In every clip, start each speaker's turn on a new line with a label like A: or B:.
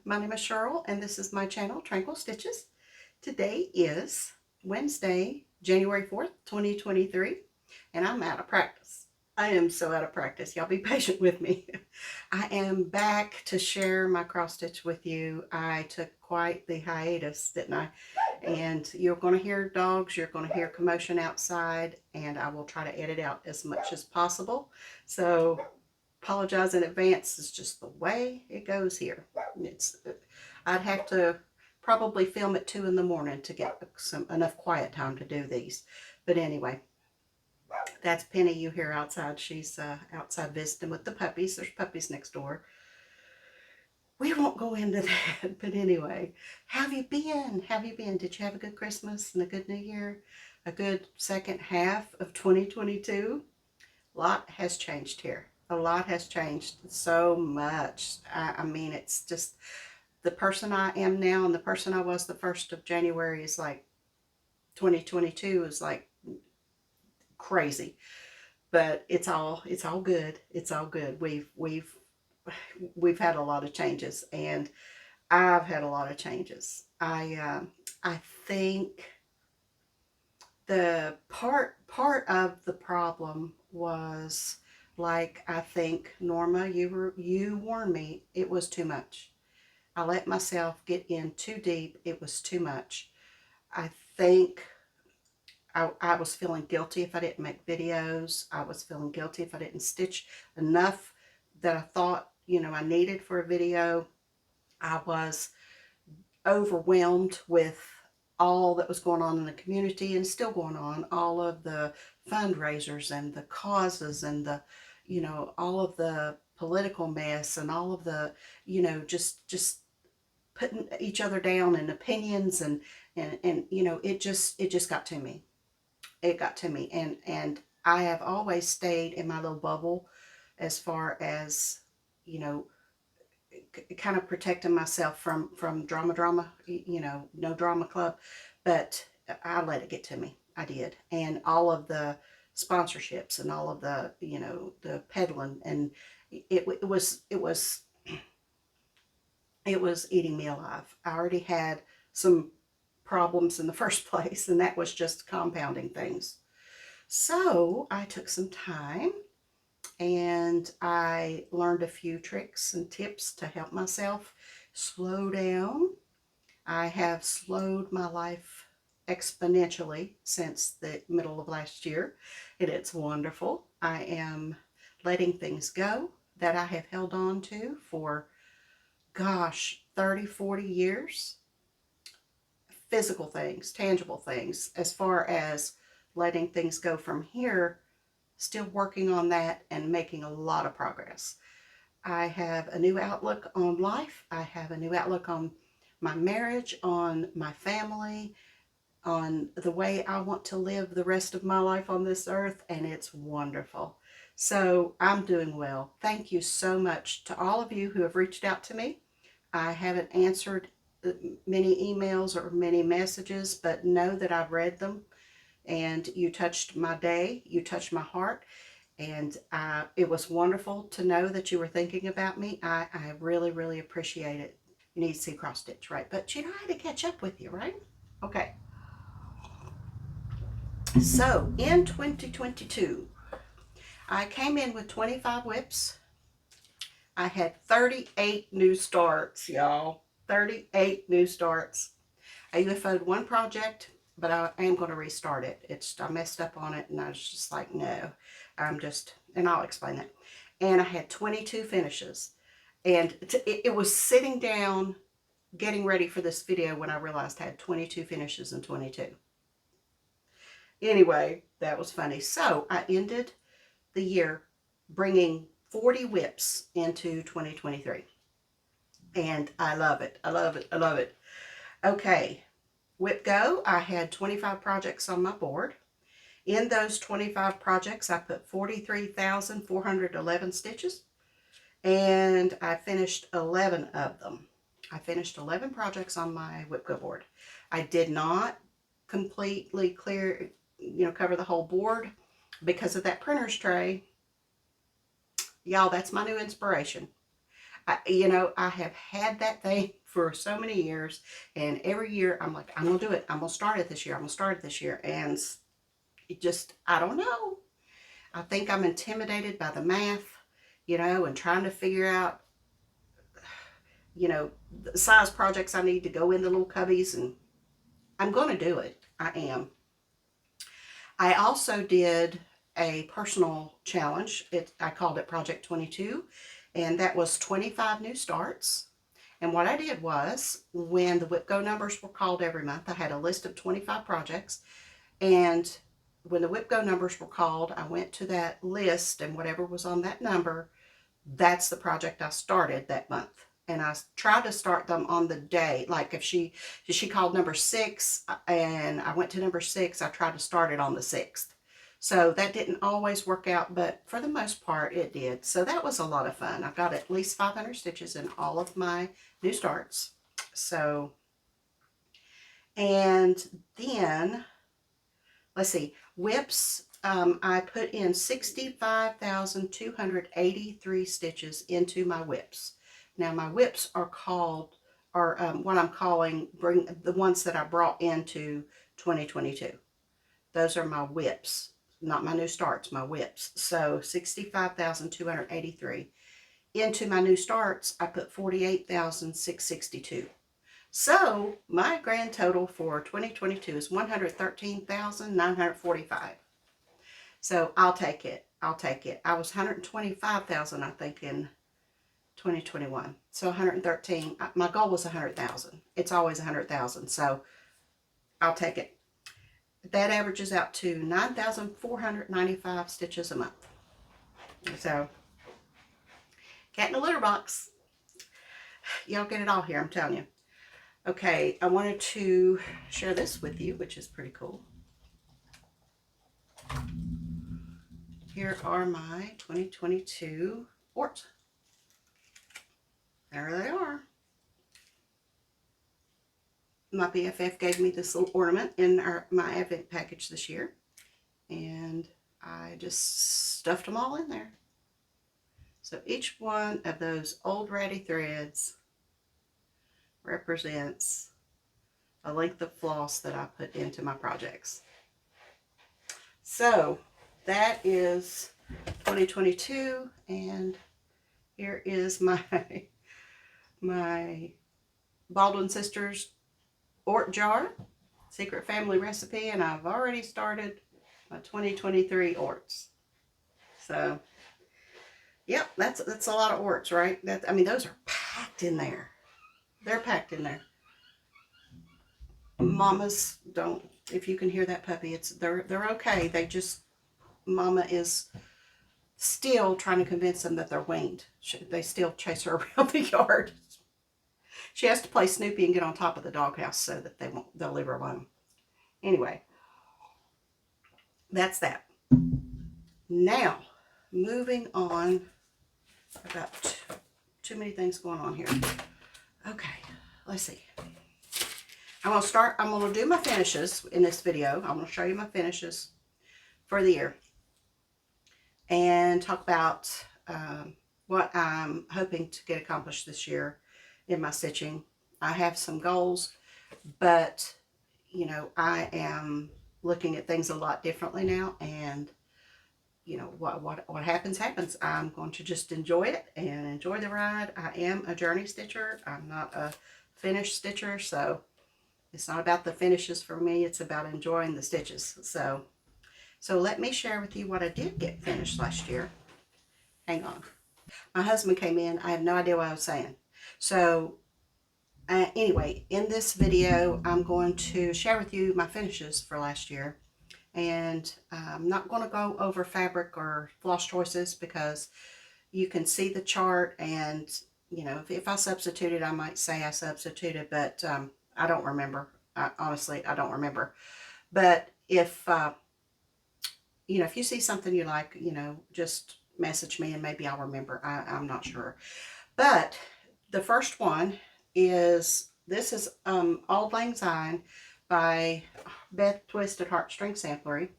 A: My name is Cheryl and this is my channel, Tranquil Stitches. Today is Wednesday, January 4th, 2023, and I'm out of practice. I am so out of practice. Y'all be patient with me. I am back to share my cross stitch with you. I took quite the hiatus, didn't I? And you're going to hear dogs, you're going to hear commotion outside, and I will try to edit out as much as possible. So apologize in advance. It's just the way it goes here. I'd have to probably film at 2 in the morning to get enough quiet time to do these. But anyway, that's Penny you hear outside. She's outside visiting with the puppies. There's puppies next door. We won't go into that. But anyway, how have you been? How have you been? Did you have a good Christmas and a good New Year? A good second half of 2022? A lot has changed here. A lot has changed so much. I mean, it's just the person I am now and the person I was the 1st of January is like 2022 is like crazy. But it's all good. It's all good. We've had a lot of changes, and I've had a lot of changes. I think the part of the problem was, like, I think Norma, you warned me, it was too much. I let myself get in too deep. It was too much. I think I was feeling guilty if I didn't make videos. I was feeling guilty if I didn't stitch enough that I thought, I needed for a video. I was overwhelmed with all that was going on in the community and still going on, all of the fundraisers and the causes and the, all of the political mess and all of the, just putting each other down and opinions and it just got to me. It got to me, and I have always stayed in my little bubble as far as, kind of protecting myself from drama, no drama club. But I let it get to me. I did. And all of the sponsorships and all of the, the peddling, and it was eating me alive. I already had some problems in the first place, and that was just compounding things. So I took some time and I learned a few tricks and tips to help myself slow down. I have slowed my life exponentially since the middle of last year, and it's wonderful. I am letting things go that I have held on to for, gosh, 30, 40 years. Physical things, tangible things, as far as letting things go from here. Still working on that and making a lot of progress. I have a new outlook on life. I have a new outlook on my marriage, on my family, on the way I want to live the rest of my life on this earth, and it's wonderful. So I'm doing well. Thank you so much to all of you who have reached out to me. I haven't answered many emails or many messages, but know that I've read them. And you touched my day, you touched my heart, and it was wonderful to know that you were thinking about me. I really, really appreciate it. You need to see cross stitch, right? But you know, I had to catch up with you, right? Okay. So in 2022, I came in with 25 whips. I had 38 new starts, y'all. 38 new starts. I UFO'd one project, but I am going to restart it. I messed up on it, and I was just like, no, and I'll explain that. And I had 22 finishes, and it was sitting down getting ready for this video when I realized I had 22 finishes in 22. Anyway, that was funny. So I ended the year bringing 40 whips into 2023, and I love it. I love it. I love it. Okay. Whip go, I had 25 projects on my board. In those 25 projects, I put 43,411 stitches, and I finished 11 of them. I finished 11 projects on my whip go board. I did not completely clear, cover the whole board because of that printer's tray. Y'all, that's my new inspiration. You know, I have had that thing for so many years, and every year I'm like, I'm going to do it. I'm going to start it this year. I'm going to start it this year. And it just, I don't know. I think I'm intimidated by the math, you know, and trying to figure out, you know, the size projects I need to go in the little cubbies, and I'm going to do it. I am. I also did a personal challenge. I called it Project 22, and that was 25 new starts. And what I did was, when the WIPGO numbers were called every month, I had a list of 25 projects, and when the WIPGO numbers were called, I went to that list, and whatever was on that number, that's the project I started that month. And I tried to start them on the day. Like if she called number 6 and I went to number 6, I tried to start it on the 6th. So that didn't always work out, but for the most part it did. So that was a lot of fun. I got at least 500 stitches in all of my new starts. So, and then, let's see, WIPs, I put in 65,283 stitches into my WIPs. Now my WIPs are called, or what I'm calling, the ones that I brought into 2022. Those are my WIPs, not my new starts, my WIPs. So 65,283. Into my new starts, I put 48,662. So my grand total for 2022 is 113,945. So I'll take it. I'll take it. I was 125,000, I think, in 2021. So 113. My goal was 100,000. It's always 100,000. So I'll take it. That averages out to 9,495 stitches a month. So cat in a litter box. Y'all get it all here, I'm telling you. Okay, I wanted to share this with you, which is pretty cool. Here are my 2022 orts. There they are. My BFF gave me this little ornament in my Advent package this year, and I just stuffed them all in there. So each one of those old ratty threads represents a length of floss that I put into my projects. So that is 2022, and here is my Baldwin Sisters Ort jar, secret family recipe, and I've already started my 2023 orts. So, yep, that's a lot of orts, right? I mean, those are packed in there. They're packed in there. Mamas don't, if you can hear that puppy, they're okay. They just, Mama is still trying to convince them that they're weaned. They still chase her around the yard. She has to play Snoopy and get on top of the doghouse so that they'll leave her alone. Anyway, that's that. Now, moving on. I've got too many things going on here. Okay, let's see. I'm going to do my finishes in this video. I'm going to show you my finishes for the year and talk about what I'm hoping to get accomplished this year in my stitching. I have some goals, but you know, I am looking at things a lot differently now, and you know, what happens happens. I'm going to just enjoy it and enjoy the ride. I am a journey stitcher. I'm not a finish stitcher, so it's not about the finishes for me. It's about enjoying the stitches. So let me share with you what I did get finished last year. Hang on. My husband came in. I have no idea what I was saying. So anyway, in this video, I'm going to share with you my finishes for last year. And I'm not going to go over fabric or floss choices because you can see the chart, and you know, if I substituted, I might say I substituted, but I don't remember. Honestly, I don't remember. But if you know, if you see something you like, you know, just message me and maybe I'll remember. I'm not sure. But the first one is, this is Auld Lang Syne by Beth Twisted Heartstring Samplery,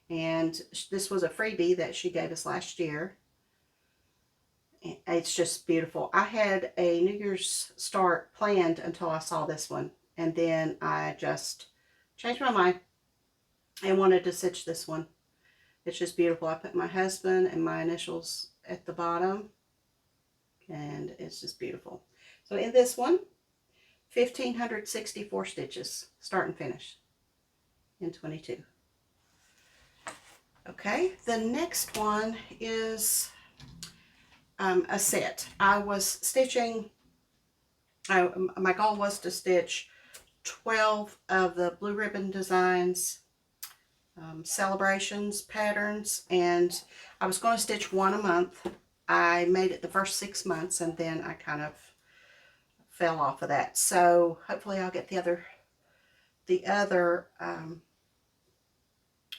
A: and this was a freebie that she gave us last year. It's just beautiful. I had a New Year's start planned until I saw this one, and then I just changed my mind and wanted to stitch this one. It's just beautiful. I put my husband and my initials at the bottom, and it's just beautiful. So in this one, 1,564 stitches, start and finish, in 22. Okay, the next one is a set. I was stitching, my goal was to stitch 12 of the Blue Ribbon Designs celebrations patterns, and I was going to stitch one a month. I made it the first 6 months, and then I kind of fell off of that. So hopefully I'll get the other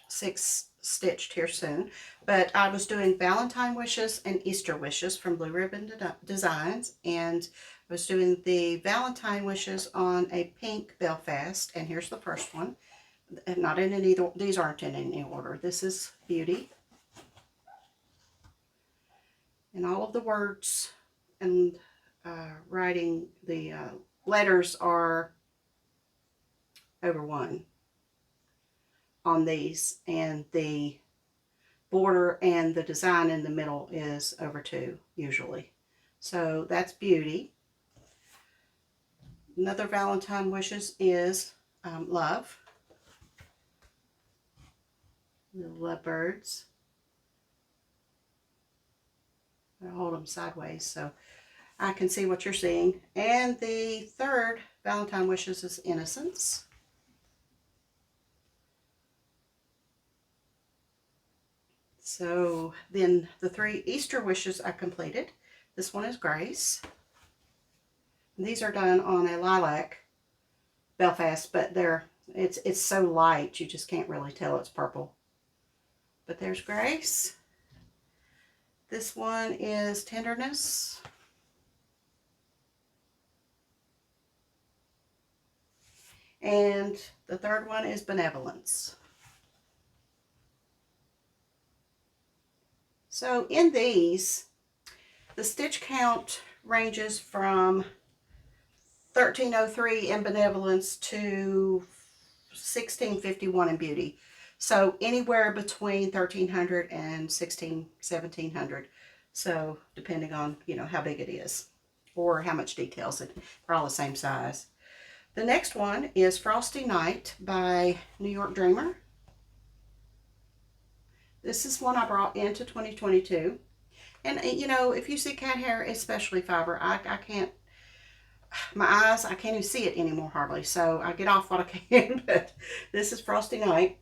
A: 6 stitched here soon. But I was doing Valentine wishes and Easter wishes from Blue Ribbon Designs, and I was doing the Valentine wishes on a pink Belfast, and here's the first one. Not in any, these aren't in any order. This is Beauty. And all of the words and writing, the letters are over 1 on these, and the border and the design in the middle is over 2 usually. So that's Beauty. Another Valentine wishes is Love. The lovebirds. I'll hold them sideways so I can see what you're seeing. And the third Valentine wishes is Innocence. So then the 3 Easter wishes I completed. This one is Grace. And these are done on a lilac Belfast, but it's so light you just can't really tell it's purple. But there's Grace. This one is Tenderness. And the third one is Benevolence. So in these, the stitch count ranges from 1303 in Benevolence to 1651 in Beauty. So anywhere between 1,300 and 1,700. So depending on, you know, how big it is or how much details it. They're all the same size. The next one is Frosty Night by New York Dreamer. This is one I brought into 2022. And, you know, if you see cat hair, especially fiber, I can't, my eyes, I can't even see it anymore hardly. So I get off what I can. But this is Frosty Night.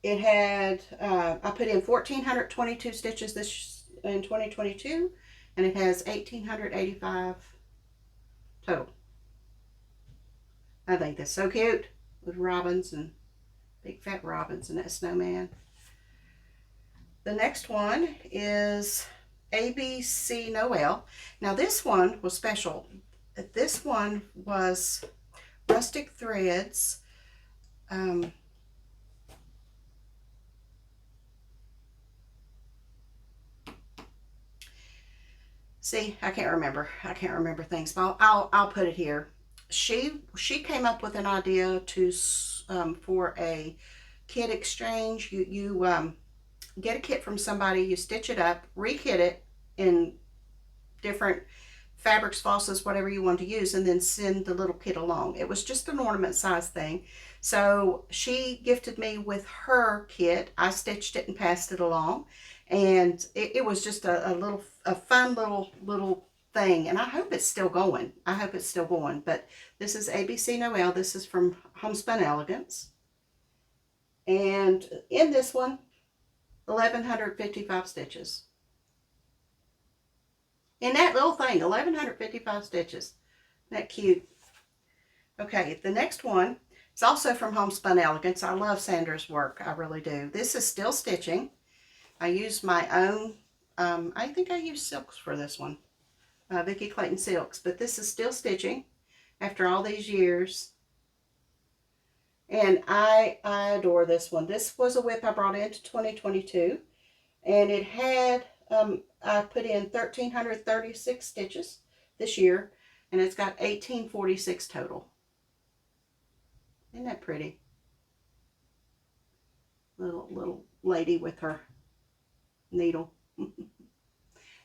A: It had, I put in 1,422 stitches this in 2022, and it has 1,885 total. I think that's so cute with robins and big fat robins and that snowman. The next one is ABC Noel. Now this one was special. This one was rustic threads. See, I can't remember things, but I'll put it here. She came up with an idea to for a kit exchange. You get a kit from somebody, you stitch it up, rekit it in different fabrics, flosses, whatever you want to use, and then send the little kit along. It was just an ornament size thing. So she gifted me with her kit. I stitched it and passed it along, and it was just a fun little thing, and I hope it's still going. But this is ABC Noel. This is from Homespun Elegance, and in this one, 1,155 stitches. In that little thing, 1,155 stitches. Isn't that cute? Okay, the next one is also from Homespun Elegance. I love Sandra's work. I really do. This is still stitching. I used my own, I think I used silks for this one. Vicki Clayton silks. But this is still stitching after all these years. And I adore this one. This was a whip I brought into 2022. And it had I put in 1,336 stitches this year, and it's got 1,846 total. Isn't that pretty? Little lady with her needle.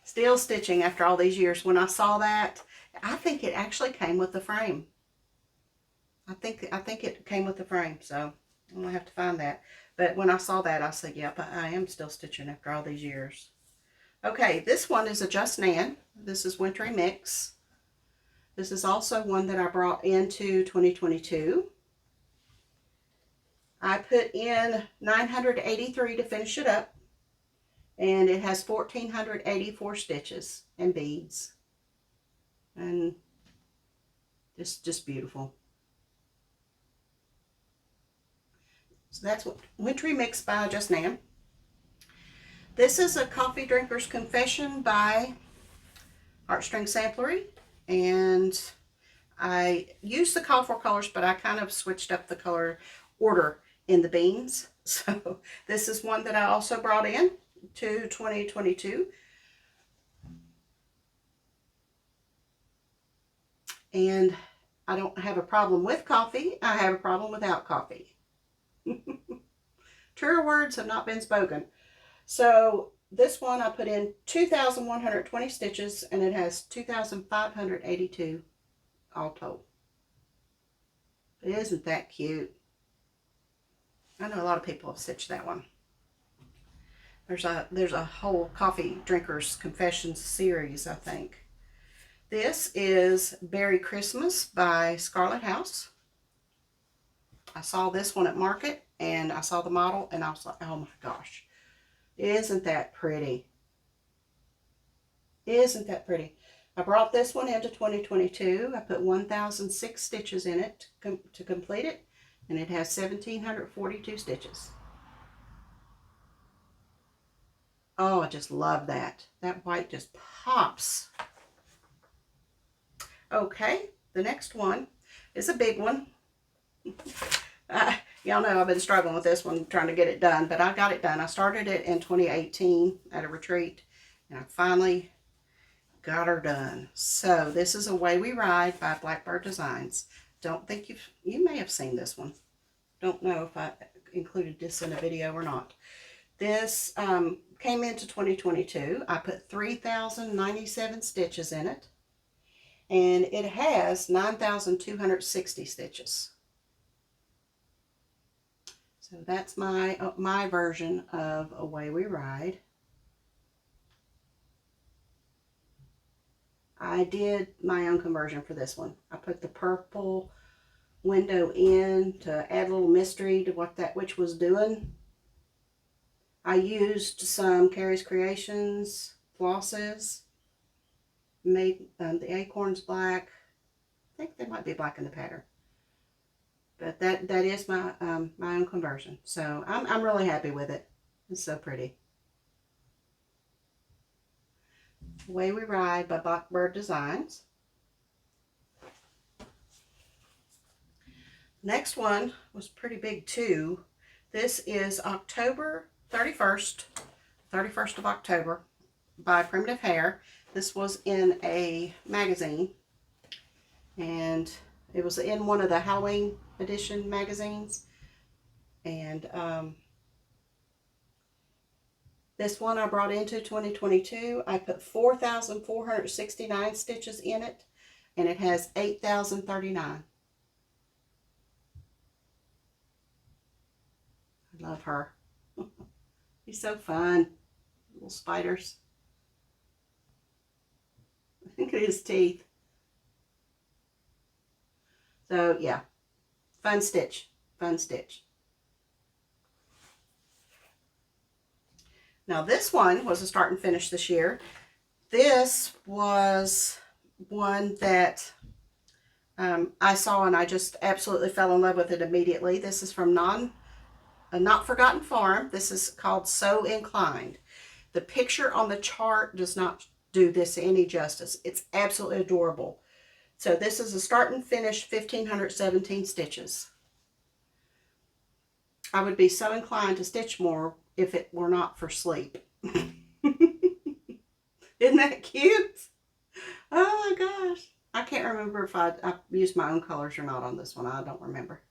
A: Still stitching after all these years. When I saw that, I think it actually came with the frame. I think it came with the frame, so I'm gonna have to find that. But when I saw that, I said, yep, I am still stitching after all these years. Okay, this one is a Just Nan. This is Wintry Mix. This is also one that I brought into 2022. I put in 983 to finish it up, and it has 1,484 stitches and beads, and just beautiful. So that's what Wintry Mix by Just Nan. This is a Coffee Drinker's Confession by Heartstring Samplery, and I used the call for colors, but I kind of switched up the color order in the beans. So this is one that I also brought in to 2022. And I don't have a problem with coffee. I have a problem without coffee. Truer words have not been spoken. So this one I put in 2,120 stitches, and it has 2,582 all told. Isn't that cute? I know a lot of people have stitched that one. There's a whole Coffee Drinkers Confessions series, I think. This is Berry Christmas by Scarlet House. I saw this one at market, and I saw the model, and I was like, oh my gosh, isn't that pretty? Isn't that pretty? I brought this one into 2022. I put 1,006 stitches in it to complete it, and it has 1,742 stitches. Oh, I just love that. That white just pops. Okay, the next one is a big one. Y'all know I've been struggling with this one, trying to get it done, but I got it done. I started it in 2018 at a retreat, and I finally got her done. So this is Away We Ride by Blackbird Designs. Don't think you may have seen this one. Don't know if I included this in a video or not. This came into 2022. I put 3,097 stitches in it, and it has 9,260 stitches. So that's my version of Away We Ride. I did my own conversion for this one. I put the purple window in to add a little mystery to what that witch was doing. I used some Carrie's Creations flosses, made the acorns black. I think they might be black in the pattern, but that is my my own conversion. So I'm really happy with it. It's so pretty. Away We Ride by Blackbird Designs. Next one was pretty big too. This is October 31st of October by Primitive Hair. This was in a magazine, and it was in one of the Halloween edition magazines. And this one I brought into 2022. I put 4,469 stitches in it, and it has 8,039. I love her. He's so fun. Little spiders. Look at his teeth. So yeah, fun stitch. Fun stitch. Now this one was a start and finish this year. This was one that I saw, and I just absolutely fell in love with it immediately. This is from Not Forgotten Farm. This is called So Inclined. The picture on the chart does not do this any justice. It's absolutely adorable. So this is a start and finish 1,517 stitches. I would be so inclined to stitch more if it were not for sleep. Isn't that cute? Oh my gosh. I can't remember if I used my own colors or not on this one. I don't remember.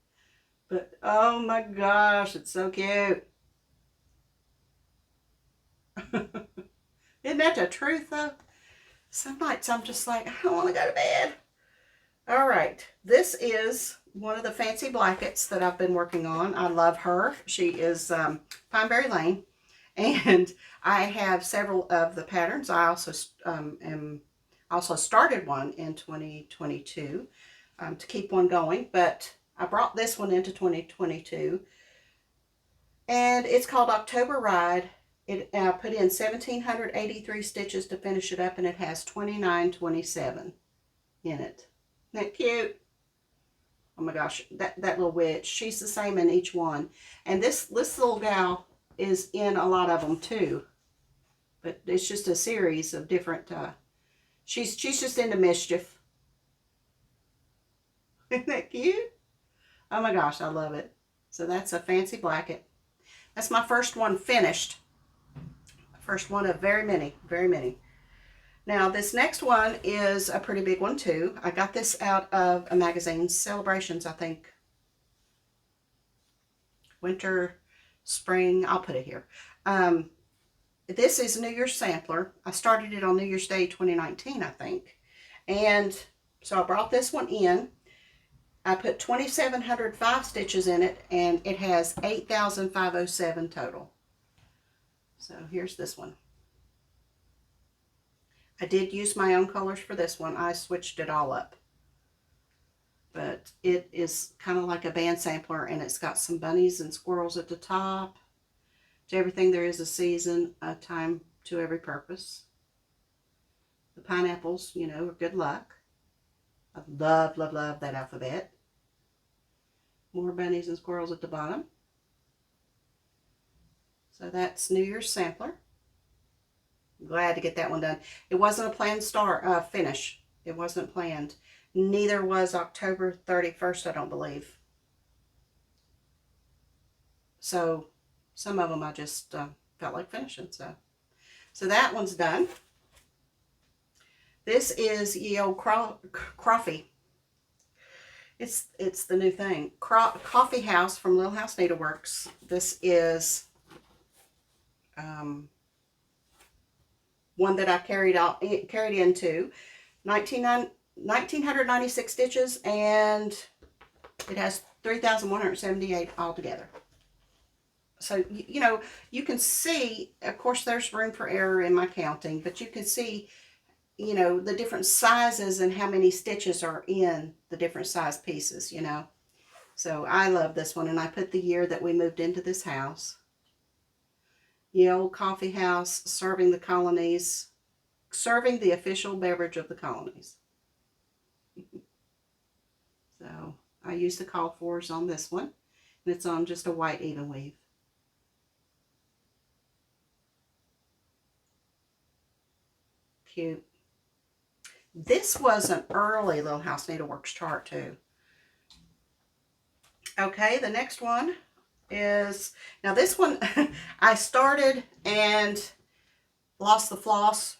A: But oh my gosh, it's so cute. Isn't that the truth though? Some nights I'm just like, I don't want to go to bed. All right, this is one of the fancy blankets that I've been working on. I love her. She is Pineberry Lane, and I have several of the patterns. I also started one in 2022 to keep one going, but I brought this one into 2022, and it's called October Ride. I put in 1,783 stitches to finish it up, and it has 2927 in it. Isn't that cute? Oh my gosh, that little witch. She's the same in each one. And this little gal is in a lot of them too. But it's just a series of different, she's just into mischief. Isn't that cute? Oh my gosh, I love it. So that's a fancy blanket. That's my first one finished. First one of very many, very many. Now this next one is a pretty big one too. I got this out of a magazine, Celebrations, I think. Winter, spring, I'll put it here. This is a New Year's sampler. I started it on New Year's Day 2019, I think. And so I brought this one in. I put 2,705 stitches in it, and it has 8,507 total. So here's this one. I did use my own colors for this one. I switched it all up. But it is kind of like a band sampler, and it's got some bunnies and squirrels at the top. To everything there is a season, a time to every purpose. The pineapples, you know, are good luck. I love, love, love that alphabet. More bunnies and squirrels at the bottom. So that's New Year's sampler. Glad to get that one done. It wasn't a planned finish. It wasn't planned. Neither was October 31st, I don't believe. So some of them I just felt like finishing. So that one's done. This is Ye Old Coffee. It's the new thing. Coffee House from Little House Needleworks. This is one that I carried into 1,996 stitches, and it has 3,178 altogether. So, you know, you can see, of course, there's room for error in my counting, but you can see, you know, the different sizes and how many stitches are in the different size pieces, you know. So I love this one, and I put the year that we moved into this house. Ye Old Coffee House, serving the colonies, serving the official beverage of the colonies. So I used the call fours on this one, and it's on just a white even weave. Cute. This was an early Little House Needleworks chart too. Okay, the next one is, now this one I started and lost the floss,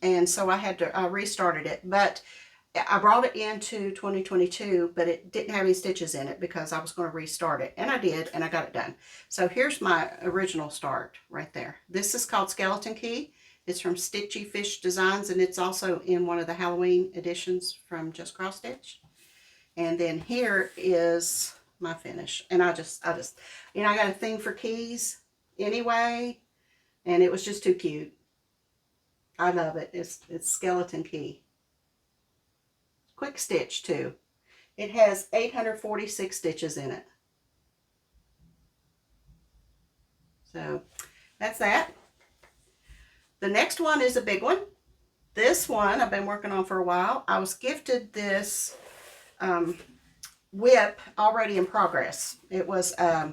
A: and so I had to restarted it, but I brought it into 2022, but it didn't have any stitches in it because I was going to restart it, and I did, and I got it done. So here's my original start right there. This is called Skeleton Key. It's from Stitchy Fish Designs, and it's also in one of the Halloween editions from Just Cross Stitch. And then here is my finish, and I just, you know, I got a thing for keys anyway, and it was just too cute. I love it. It's Skeleton Key. Quick stitch too. It has 846 stitches in it. So that's that. The next one is a big one. This one I've been working on for a while. I was gifted this whip already in progress. It was a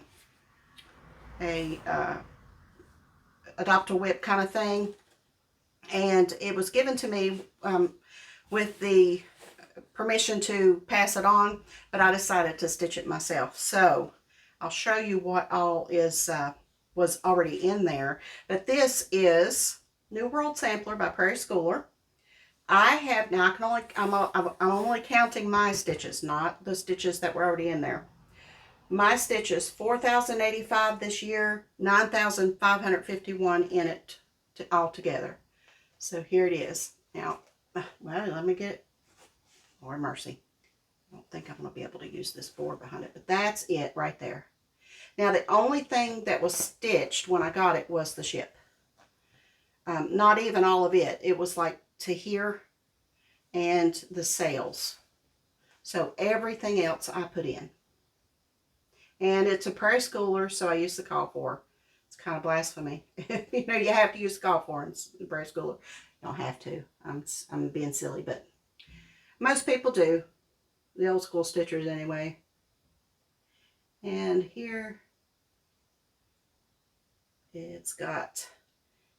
A: adopt a whip kind of thing, and it was given to me with the permission to pass it on, but I decided to stitch it myself. So I'll show you what all is was already in there. But this is New World Sampler by Prairie Schooler. I have, now I can only, I'm only counting my stitches, not the stitches that were already in there. My stitches, 4,085 this year, 9,551 in it altogether. So here it is. Now, well, let me get it. Lord mercy. I don't think I'm going to be able to use this board behind it, but that's it right there. Now, the only thing that was stitched when I got it was the ship. Not even all of it. It was like to here and the sails. So everything else I put in. And it's a Prairie Schooler, so I use the call for. It's kind of blasphemy. You know, you have to use the call for in Prairie Schooler. You don't have to. I'm being silly, but most people do. The old school stitchers anyway. And here it's got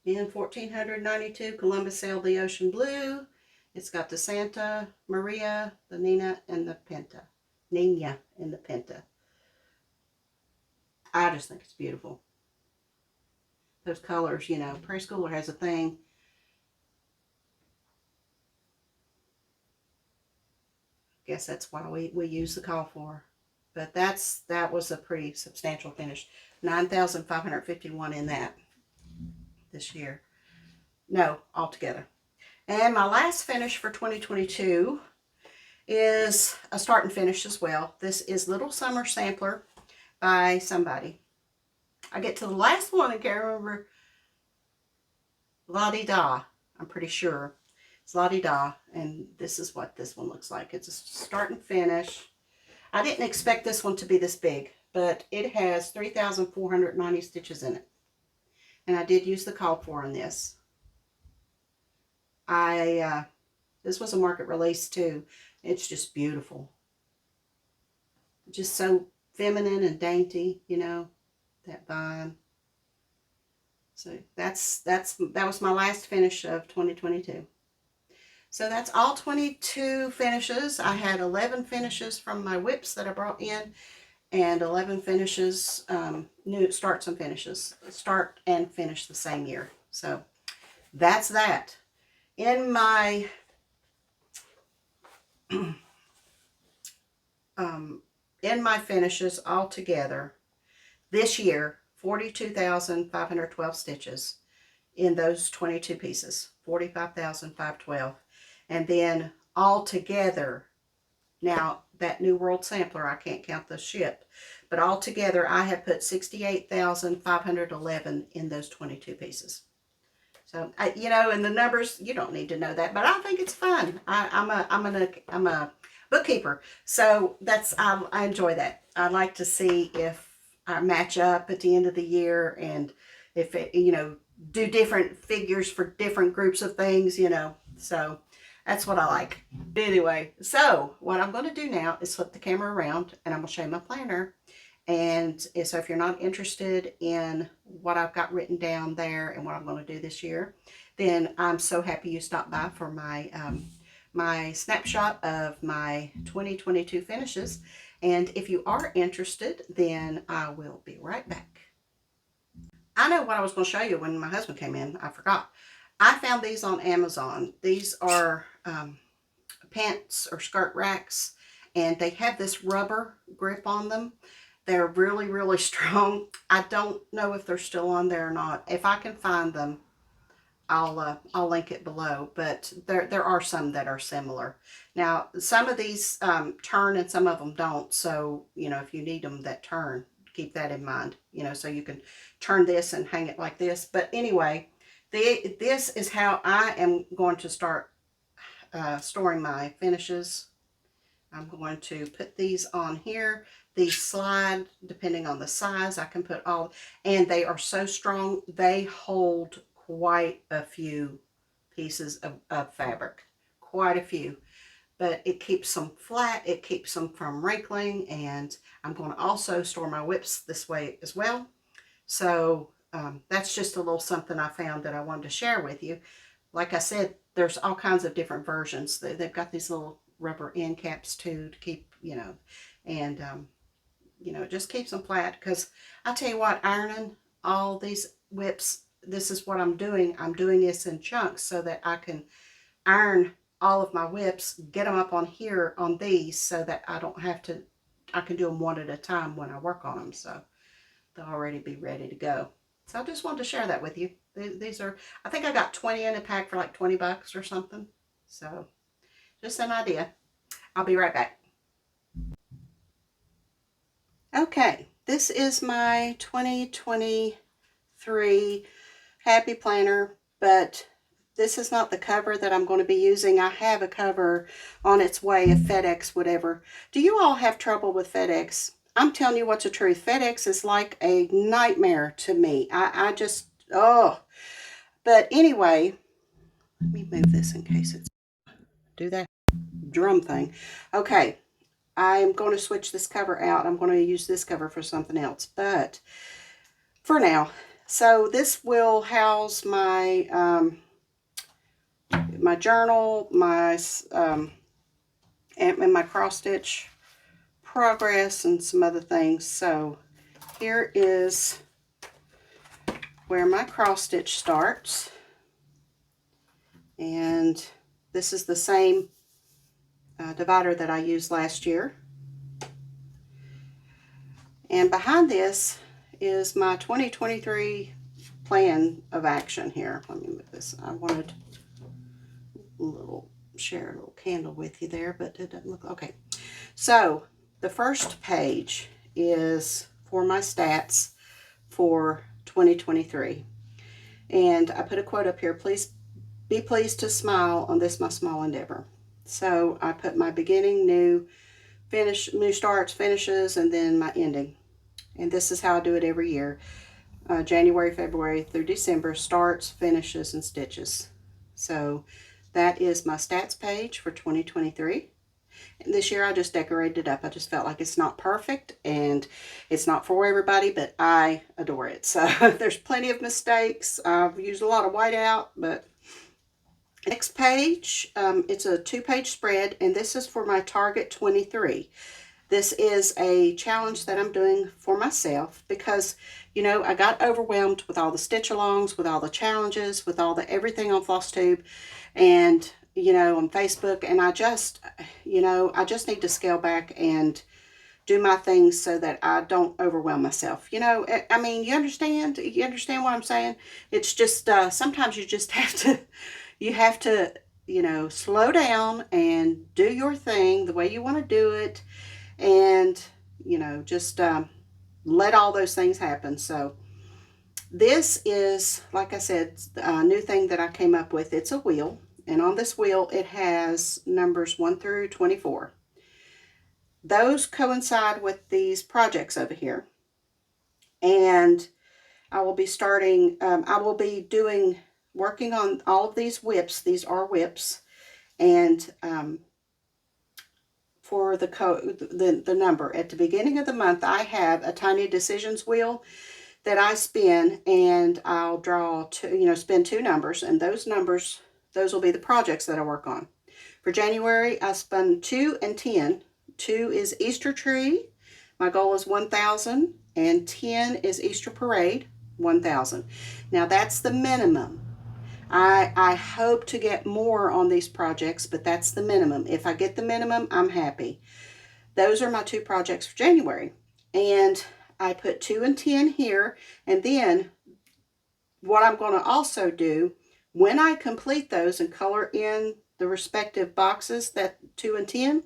A: in 1492 Columbus sailed the ocean blue. It's got the Santa Maria, the Nina, and the Pinta. Nina and the Pinta. I just think it's beautiful. Those colors, you know, Prairie Schooler has a thing. I guess that's why we use the call for. But that was a pretty substantial finish. 9,551 in that this year. No, altogether. And my last finish for 2022 is a start and finish as well. This is Little Summer Sampler by somebody. I get to the last one and can't remember. La-di-da, I'm pretty sure. It's La-di-da, and this is what this one looks like. It's a start and finish. I didn't expect this one to be this big, but it has 3,490 stitches in it. And I did use the call for on this. This was a market release too. It's just beautiful. Just so feminine and dainty, you know, that vine. So that was my last finish of 2022. So that's all 22 finishes. I had 11 finishes from my whips that I brought in, and 11 finishes, new starts and finishes, start and finish the same year. So that's that. In my finishes altogether this year, 42,512 stitches in those 22 pieces, 45,512. And then all together, now that New World Sampler, I can't count the ship, but all together I have put 68,511 in those 22 pieces. So, you know, and the numbers, you don't need to know that, but I think it's fun. I'm a bookkeeper, so I enjoy that. I like to see if I match up at the end of the year, and if it, you know, do different figures for different groups of things, you know. So that's what I like. Anyway, so what I'm going to do now is flip the camera around, and I'm going to show you my planner. And so if you're not interested in what I've got written down there and what I'm going to do this year, then I'm so happy you stopped by for my my snapshot of my 2022 finishes. And if you are interested, then I will be right back. I know what I was going to show you when my husband came in. I forgot. I found these on Amazon. These are pants or skirt racks, and they have this rubber grip on them. They're really, really strong. I don't know if they're still on there or not. If I can find them, I'll link it below. But there are some that are similar. Now, some of these turn and some of them don't. So, you know, if you need them that turn, keep that in mind. You know, so you can turn this and hang it like this. But anyway, this is how I am going to start storing my finishes. I'm going to put these on here. These slide depending on the size. I can put all, and they are so strong, they hold quite a few pieces of fabric. Quite a few. But it keeps them flat, it keeps them from wrinkling, and I'm going to also store my whips this way as well. So that's just a little something I found that I wanted to share with you. Like I said, there's all kinds of different versions. They've got these little rubber end caps too to keep, you know, and you know, it just keeps them flat. Because I tell you what, ironing all these whips this is what I'm doing. I'm doing this in chunks so that I can iron all of my whips, get them up on here on these so that I don't have to, I can do them one at a time when I work on them. So they'll already be ready to go. So I just wanted to share that with you. These are, I think I got 20 in a pack for like 20 bucks or something. So just an idea. I'll be right back. Okay, this is my 2023 Happy Planner, but this is not the cover that I'm going to be using. I have a cover on its way of FedEx, whatever. Do you all have trouble with FedEx? I'm telling you what's the truth. FedEx is like a nightmare to me. I just, oh. But anyway, let me move this in case it's, do that drum thing. Okay, I'm going to switch this cover out. I'm going to use this cover for something else. But for now, so this will house my my journal, my and my cross stitch progress and some other things. So here is where my cross stitch starts, and this is the same divider that I used last year. And behind this is my 2023 plan of action here. Let me move this. I wanted share a little candle with you there, but it doesn't look okay. So the first page is for my stats for 2023, and I put a quote up here: please be pleased to smile on this my small endeavor. So I put my beginning, new starts, finishes, and then my ending. And this is how I do it every year. January, February through December, starts, finishes, and stitches. So that is my stats page for 2023. And this year I just decorated it up. I just felt like it's not perfect and it's not for everybody, but I adore it. So there's plenty of mistakes. I've used a lot of whiteout, but next page, it's a 2-page spread, and this is for my Target 23. This is a challenge that I'm doing for myself because, you know, I got overwhelmed with all the stitch alongs, with all the challenges, with all the everything on FlossTube and, you know, on Facebook. And I just, you know, I just need to scale back and do my things so that I don't overwhelm myself. You know, I mean, you understand what I'm saying? It's just, sometimes you just have to, you know, slow down and do your thing the way you want to do it. And, you know, just let all those things happen. So this is, like I said, a new thing that I came up with. It's a wheel, and on this wheel it has numbers 1 through 24. Those coincide with these projects over here, and I will be starting, I will be working on all of these whips. These are whips, and for the number at the beginning of the month, I have a tiny decisions wheel that I spin, and I'll draw spin 2 numbers, and those numbers, those will be the projects that I work on. For January, I spun 2 and 10. 2 is Easter tree. My goal is 1,000, and 10 is Easter parade, 1,000. Now that's the minimum. I hope to get more on these projects, but that's the minimum. If I get the minimum, I'm happy. Those are my 2 projects for January. And I put 2 and 10 here. And then what I'm going to also do, when I complete those and color in the respective boxes, that 2 and 10,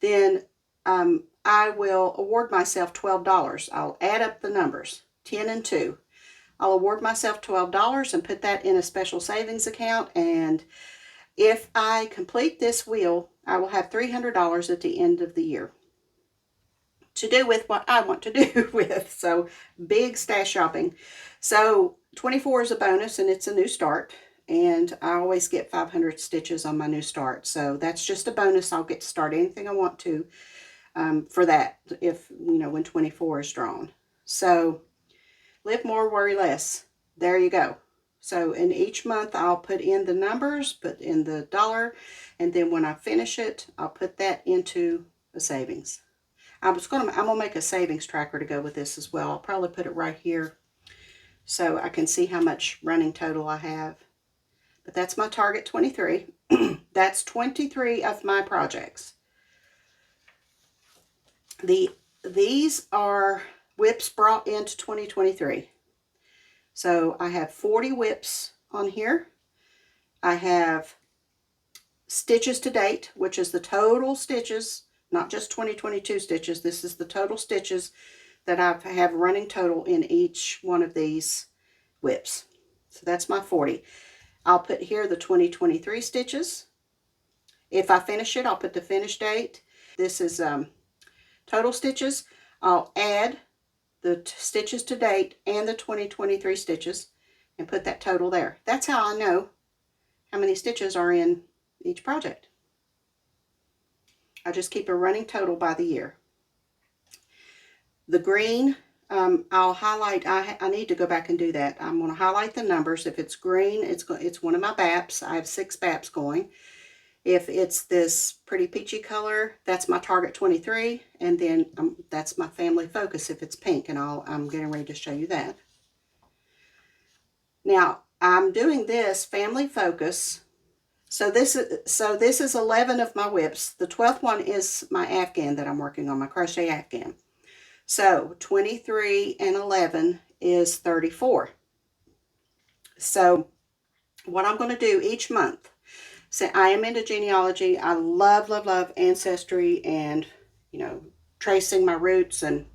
A: then I will award myself $12. I'll add up the numbers, 10 and 2. I'll award myself $12 and put that in a special savings account. And if I complete this wheel, I will have $300 at the end of the year to do with what I want to do with. So big stash shopping. So 24 is a bonus, and it's a new start. And I always get 500 stitches on my new start. So that's just a bonus. I'll get to start anything I want to for that, if, you know, when 24 is drawn. So live more, worry less. There you go. So in each month, I'll put in the numbers, put in the dollar, and then when I finish it, I'll put that into a savings. I'm gonna make a savings tracker to go with this as well. I'll probably put it right here so I can see how much running total I have. But that's my target 23. That's 23 of my projects. These are whips brought into 2023. So I have 40 whips on here. I have stitches to date, which is the total stitches, not just 2022 stitches. This is the total stitches that I have running total in each one of these whips. So that's my 40. I'll put here the 2023 stitches. If I finish it, I'll put the finish date. This is total stitches. I'll add the stitches to date and the 2023 stitches and put that total there. That's how I know how many stitches are in each project. I just keep a running total by the year. The green, I'll highlight. I need to go back and do that. I'm going to highlight the numbers. If it's green, it's one of my BAPs. I have 6 BAPs going. If it's this pretty peachy color, that's my target 23, and then that's my family focus if it's pink, and I'm getting ready to show you that. Now, I'm doing this family focus. So this is 11 of my whips. The 12th one is my Afghan that I'm working on, my crochet Afghan. So 23 and 11 is 34. So what I'm going to do each month, so I am into genealogy. I love, love, love ancestry and, tracing my roots and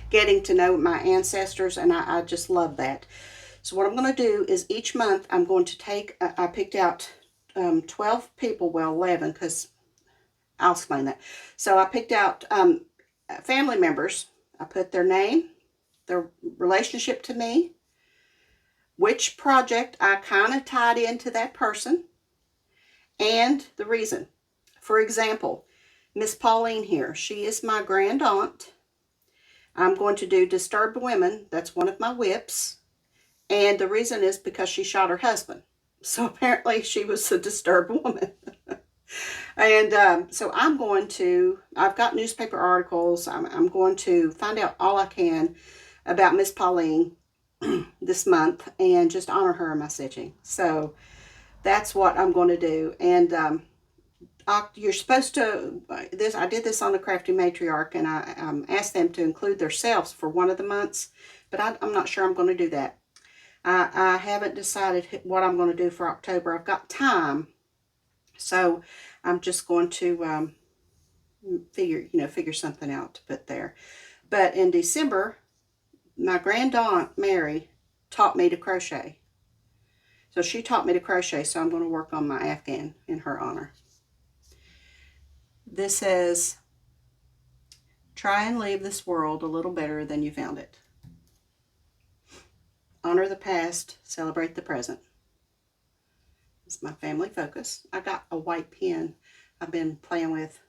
A: getting to know my ancestors, and I just love that. So what I'm going to do is each month I'm going to take, I picked out 12 people, well 11, because I'll explain that. So I picked out family members. I put their name, their relationship to me, which project I kind of tied into that person, and the reason. For example, Miss Pauline here, she is my grand aunt. I'm going to do Disturbed Women. That's one of my whips. And the reason is because she shot her husband. So apparently she was a disturbed woman. And so I've got newspaper articles. I'm going to find out all I can about Miss Pauline this month and just honor her in my stitching. So that's what I'm going to do. And you're supposed to, I did this on the Crafty Matriarch, and I asked them to include themselves for one of the months, but I'm not sure I'm going to do that. I haven't decided what I'm going to do for October. I've got time, so I'm just going to figure something out to put there. But in December, my grand aunt Mary taught me to crochet. So she taught me to crochet, so I'm going to work on my Afghan in her honor. This says, try and leave this world a little better than you found it. Honor the past, celebrate the present. It's my family focus. I got a white pen I've been playing with.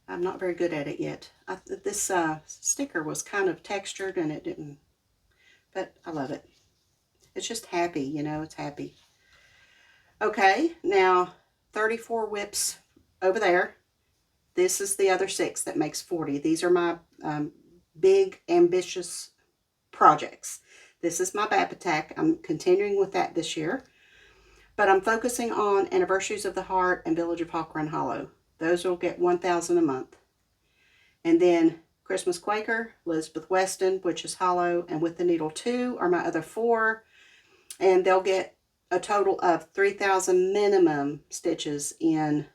A: I'm not very good at it yet. This sticker was kind of textured and it didn't, but I love it. It's just happy, it's happy. Okay, now 34 whips over there. This is the other 6 that makes 40. These are my big, ambitious projects. This is my BAP attack. I'm continuing with that this year. But I'm focusing on Anniversaries of the Heart and Village of Hawk Run Hollow. Those will get 1,000 a month. And then Christmas Quaker, Elizabeth Weston, which is hollow, and With the Needle 2 are my other 4. And they'll get a total of 3,000 minimum stitches in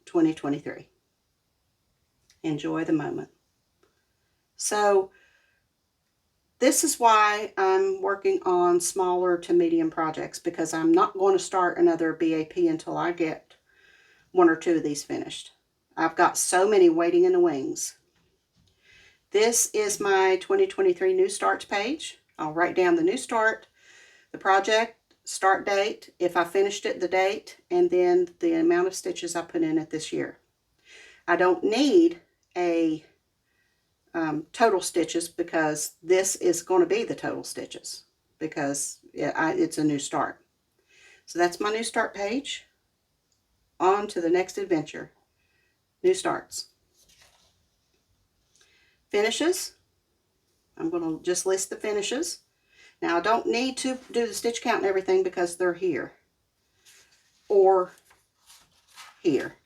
A: 2023. Enjoy the moment. So this is why I'm working on smaller to medium projects, because I'm not going to start another BAP until I get 1 or 2 of these finished. I've got so many waiting in the wings. This is my 2023 new starts page. I'll write down the new start, the project, start date, if I finished it, the date, and then the amount of stitches I put in it this year. I don't need a total stitches, because this is going to be the total stitches, because it's a new start. So that's my new start page. On to the next adventure. New starts. Finishes. I'm going to just list the finishes. Now I don't need to do the stitch count and everything because they're here or here.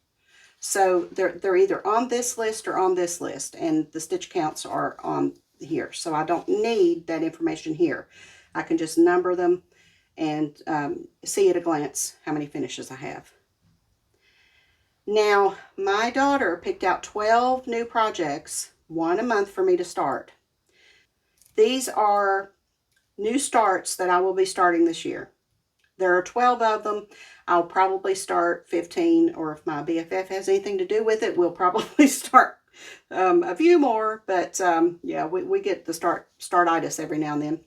A: So they're either on this list or on this list, and the stitch counts are on here. So I don't need that information here. I can just number them and see at a glance how many finishes I have. Now, my daughter picked out 12 new projects, 1 a month for me to start. These are new starts that I will be starting this year. There are 12 of them. I'll probably start 15, or if my BFF has anything to do with it, we'll probably start a few more. But yeah, we get the startitis every now and then.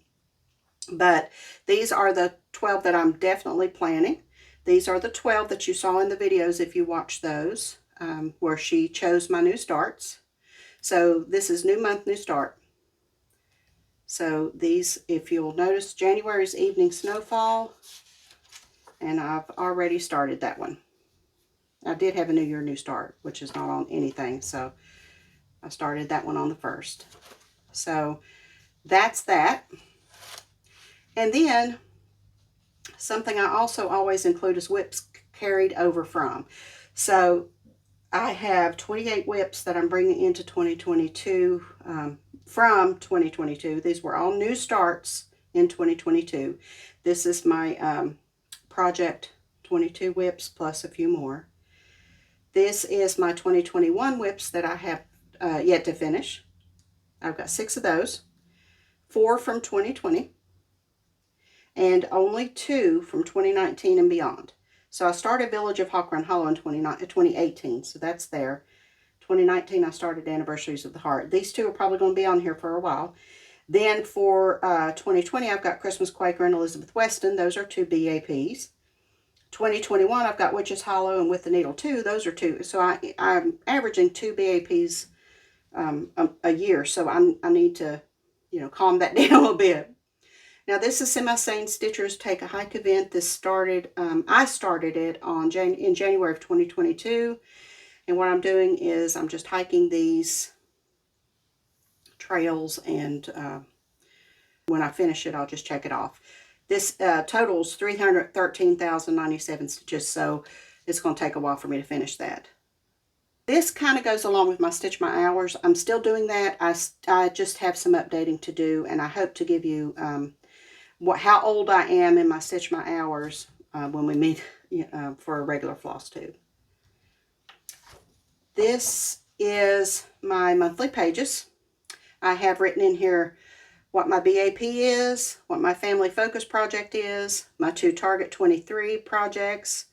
A: But these are the 12 that I'm definitely planning. These are the 12 that you saw in the videos if you watched those, where she chose my new starts. So this is new month, new start. So these, if you'll notice, January's Evening Snowfall, and I've already started that one. I did have a New Year, New Start, which is not on anything, so I started that one on the 1st. So that's that. And then something I also always include is whips carried over from. So I have 28 whips that I'm bringing into 2022 from 2022. These were all new starts in 2022. This is my project 22 whips plus a few more. This is my 2021 whips that I have yet to finish. I've got 6 of those, 4 from 2020, and only 2 from 2019 and beyond. So I started Village of Hawk Run Hollow in 2018, so that's there. 2019 I started Anniversaries of the Heart. These 2 are probably going to be on here for a while. Then for 2020 I've got Christmas Quaker and Elizabeth Weston. Those are 2 BAPs. 2021 I've got Witch's Hollow and With the Needle 2. Those are 2. So I'm averaging 2 BAPs a year. So I need to, you know, calm that down a little bit. Now this is Semi-Sane Stitchers Take a Hike event. This started, I started it in January of 2022. And what I'm doing is I'm just hiking these trails, and when I finish it, I'll just check it off. This totals 313,097 stitches, so it's going to take a while for me to finish that. This kind of goes along with my Stitch My Hours. I'm still doing that. I just have some updating to do, and I hope to give you how old I am in my Stitch My Hours when we meet for a regular FlossTube. This is my monthly pages. I have written in here what my BAP is, what my Family Focus project is, my 2 Target 23 projects,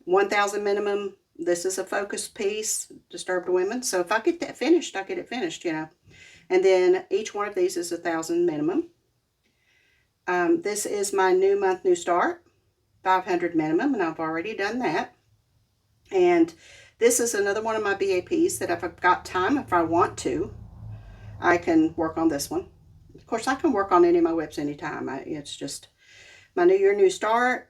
A: 1,000 minimum. This is a focus piece, Disturbed Women. So if I get that finished, I get it finished, you know. And then each one of these is 1,000 minimum. This is my new month, new start, 500 minimum, and I've already done that. And this is another one of my BAPs that if I've got time, if I want to, I can work on this one. Of course, I can work on any of my whips anytime. It's just my New Year, New Start,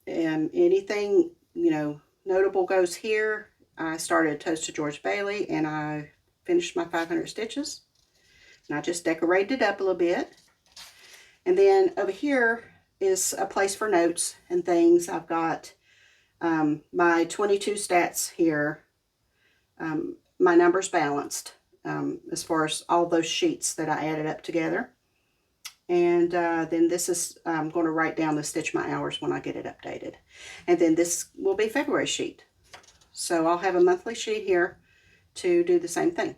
A: and anything, you know, notable goes here. I started Toast to George Bailey, and I finished my 500 stitches. And I just decorated it up a little bit. And then over here is a place for notes and things. I've got my 22 stats here, my numbers balanced as far as all those sheets that I added up together. And then this is, I'm going to write down the Stitch My Hours when I get it updated. And then this will be February sheet. So I'll have a monthly sheet here to do the same thing.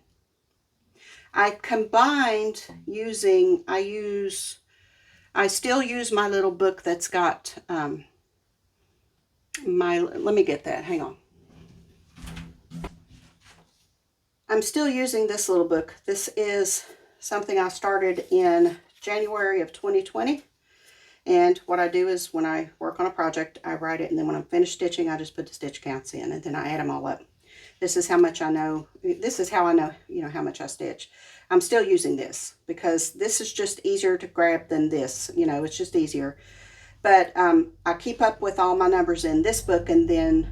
A: I combined using, I still use my little book that's got let me get that, hang on. I'm still using this little book. This is something I started in January of 2020. And what I do is when I work on a project, I write it, and then when I'm finished stitching, I just put the stitch counts in, and then I add them all up. This is how much I know. This is how I know, you know, how much I stitch. I'm still using this because this is just easier to grab than this. You know, it's just easier. But I keep up with all my numbers in this book, and then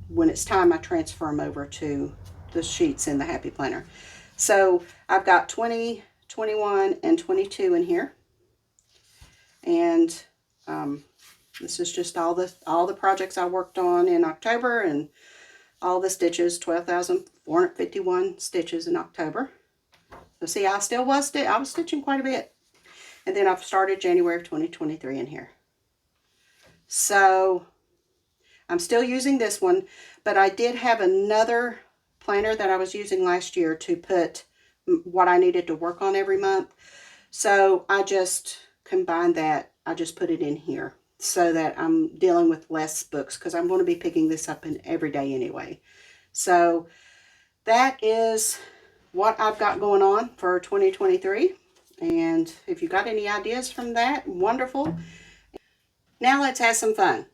A: when it's time, I transfer them over to the sheets in the Happy Planner. So I've got 20, 21, and 22 in here. And this is just all the projects I worked on in October, and all the stitches, 12,451 stitches in October. So see, I was stitching quite a bit. And then I've started January of 2023 in here. So I'm still using this one, but I did have another planner that I was using last year to put what I needed to work on every month. So I just combined that. I just put it in here so that I'm dealing with less books, because I'm going to be picking this up in every day anyway. So that is what I've got going on for 2023. And if you got any ideas from that, wonderful. Now let's have some fun.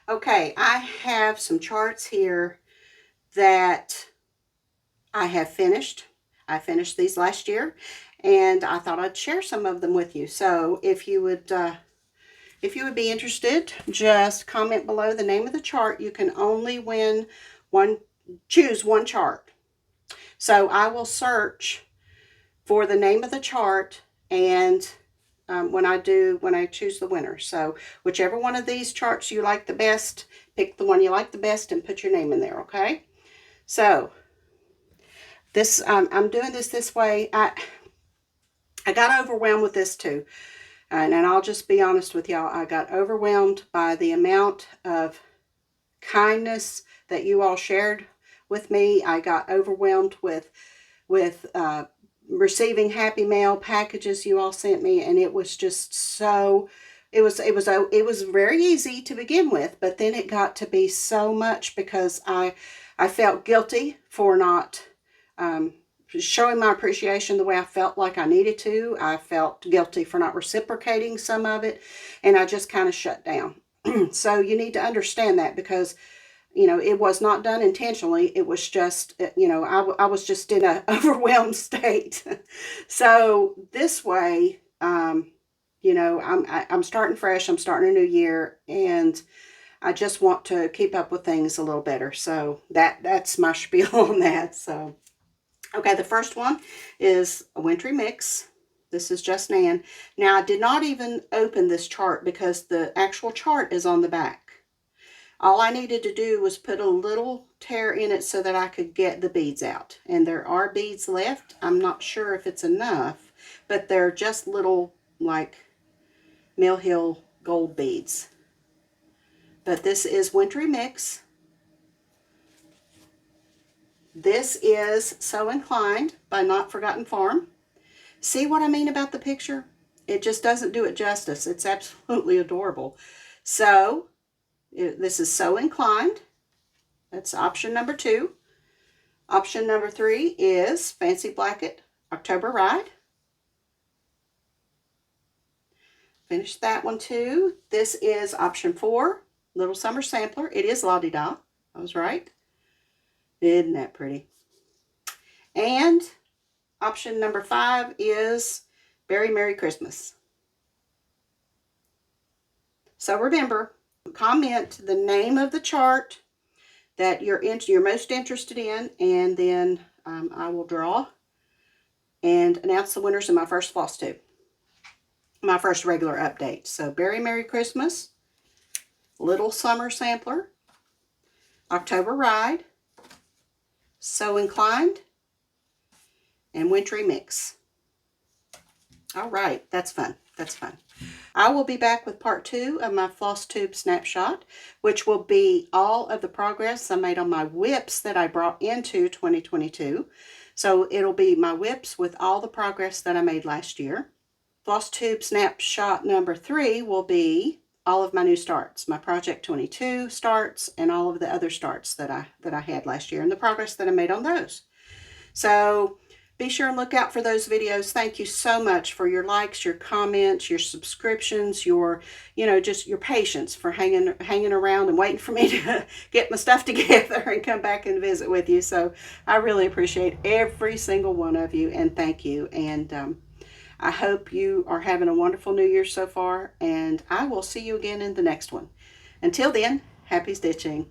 A: Okay, I have some charts here that I have finished. I finished these last year, and I thought I'd share some of them with you. So if you would be interested, just comment below the name of the chart. You can only choose one chart. So I will search for the name of the chart, and when I choose the winner. So whichever one of these charts you like the best, pick the one you like the best and put your name in there, okay? So this, I'm doing this way. I got overwhelmed with this too. And I'll just be honest with y'all, I got overwhelmed by the amount of kindness that you all shared with me. I got overwhelmed with receiving happy mail packages you all sent me, and it was just so, it was very easy to begin with, but then it got to be so much because I felt guilty for not showing my appreciation the way I felt like I needed to. I felt guilty for not reciprocating some of it, and I just kind of shut down. So you need to understand that, because you know, it was not done intentionally. It was just, you know, I was just in an overwhelmed state. So this way, you know, I'm starting fresh. I'm starting a new year, and I just want to keep up with things a little better. So that's my spiel on that. So, okay, the first one is a wintry mix. This is Just Nan. Now, I did not even open this chart because the actual chart is on the back. All I needed to do was put a little tear in it so that I could get the beads out. And there are beads left. I'm not sure if it's enough, but they're just little, like, Mill Hill gold beads. But this is Wintry Mix. This is So Inclined by Not Forgotten Farm. See what I mean about the picture? It just doesn't do it justice. It's absolutely adorable. So this is So Inclined. That's option number 2. Option number 3 is Fancy Blanket October Ride. Finished that one too. This is option 4, Little Summer Sampler. It is La Di Da. I was right. Isn't that pretty? And option number 5 is Very Merry Christmas. So remember, comment the name of the chart that you're most interested in, and then I will draw and announce the winners in my first FlossTube, my first regular update. So Very Merry Christmas, Little Summer Sampler, October Ride, So Inclined, and Wintry Mix. All right, that's fun. That's fun. I will be back with part 2 of my FlossTube Snapshot, which will be all of the progress I made on my whips that I brought into 2022. So it'll be my whips with all the progress that I made last year. FlossTube Snapshot number 3 will be all of my new starts, my Project 22 starts, and all of the other starts that I had last year, and the progress that I made on those. So be sure and look out for those videos. Thank you so much for your likes, your comments, your subscriptions, your, you know, just your patience for hanging around and waiting for me to get my stuff together and come back and visit with you. So I really appreciate every single one of you, and thank you. And I hope you are having a wonderful New Year so far, and I will see you again in the next one. Until then, happy stitching.